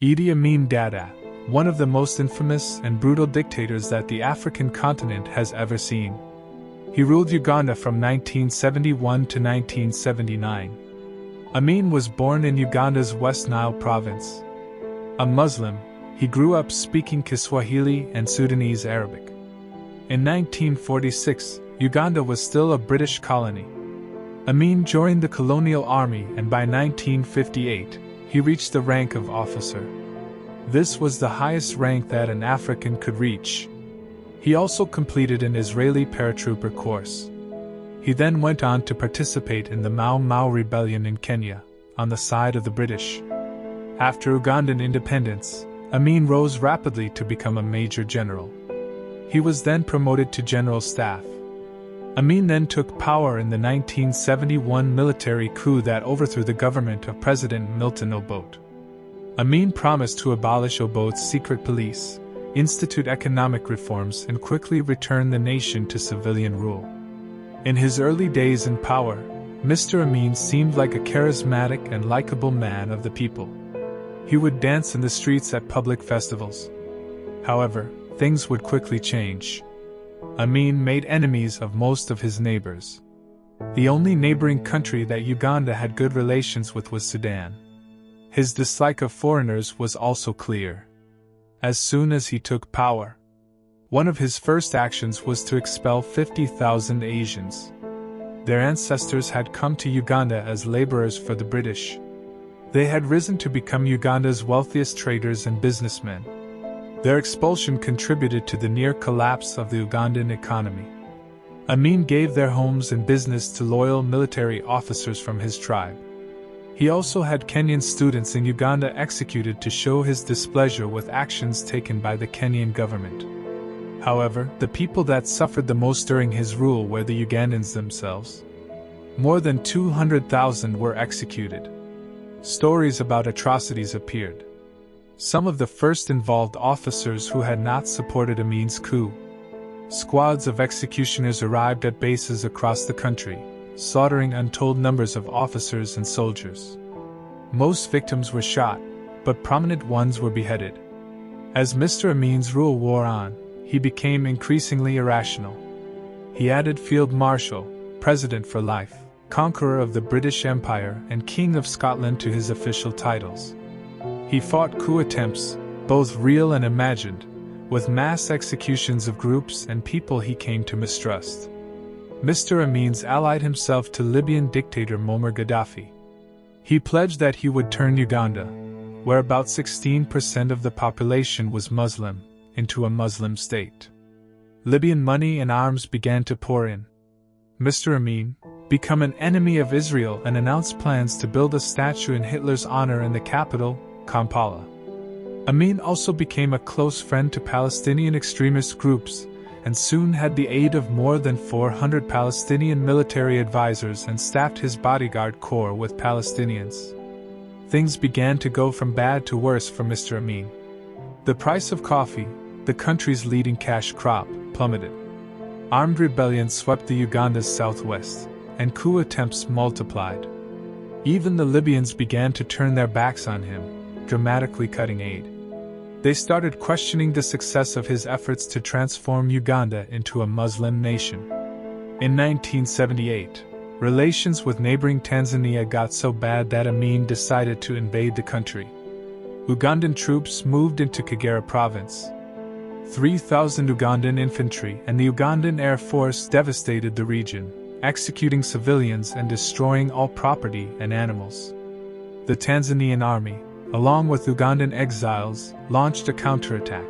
Idi Amin Dada, one of the most infamous and brutal dictators that the African continent has ever seen. He ruled Uganda from 1971 to 1979. Amin was born in Uganda's West Nile province. A Muslim, he grew up speaking Kiswahili and Sudanese Arabic. In 1946, Uganda was still a British colony. Amin joined the colonial army, and by 1958, he reached the rank of officer. This was the highest rank that an African could reach. He also completed an Israeli paratrooper course. He then went on to participate in the Mau Mau rebellion in Kenya, on the side of the British. After Ugandan independence, Amin rose rapidly to become a major general. He was then promoted to general staff. Amin then took power in the 1971 military coup that overthrew the government of President Milton Obote. Amin promised to abolish Obote's secret police, institute economic reforms, and quickly return the nation to civilian rule. In his early days in power, Mr. Amin seemed like a charismatic and likable man of the people. He would dance in the streets at public festivals. However, things would quickly change. Amin made enemies of most of his neighbors. The only neighboring country that Uganda had good relations with was Sudan. His dislike of foreigners was also clear. As soon as he took power, one of his first actions was to expel 50,000 Asians. Their ancestors had come to Uganda as laborers for the British. They had risen to become Uganda's wealthiest traders and businessmen. Their expulsion contributed to the near collapse of the Ugandan economy. Amin gave their homes and business to loyal military officers from his tribe. He also had Kenyan students in Uganda executed to show his displeasure with actions taken by the Kenyan government. However, the people that suffered the most during his rule were the Ugandans themselves. More than 200,000 were executed. Stories about atrocities appeared. Some of the first involved officers who had not supported Amin's coup. Squads of executioners arrived at bases across the country, slaughtering untold numbers of officers and soldiers. Most victims were shot, but prominent ones were beheaded. As Mr. Amin's rule wore on, he became increasingly irrational. He added Field Marshal, President for life, Conqueror of the British Empire, and King of Scotland to his official titles. He fought coup attempts, both real and imagined, with mass executions of groups and people he came to mistrust. Mr. Amin's allied himself to Libyan dictator Muammar Gaddafi. He pledged that he would turn Uganda, where about 16% of the population was Muslim, into a Muslim state. Libyan money and arms began to pour in. Mr. Amin became an enemy of Israel and announced plans to build a statue in Hitler's honor in the capital, Kampala. Amin also became a close friend to Palestinian extremist groups, and soon had the aid of more than 400 Palestinian military advisors and staffed his bodyguard corps with Palestinians. Things began to go from bad to worse for Mr. Amin. The price of coffee, the country's leading cash crop, plummeted. Armed rebellion swept the Uganda's southwest, and coup attempts multiplied. Even the Libyans began to turn their backs on him, dramatically cutting aid. They started questioning the success of his efforts to transform Uganda into a Muslim nation. In 1978, relations with neighboring Tanzania got so bad that Amin decided to invade the country. Ugandan troops moved into Kagera province. 3,000 Ugandan infantry and the Ugandan Air Force devastated the region, executing civilians and destroying all property and animals. The Tanzanian army, along with Ugandan exiles, launched a counterattack.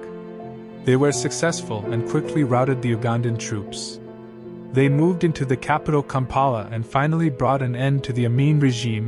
They were successful and quickly routed the Ugandan troops. They moved into the capital Kampala and finally brought an end to the Amin regime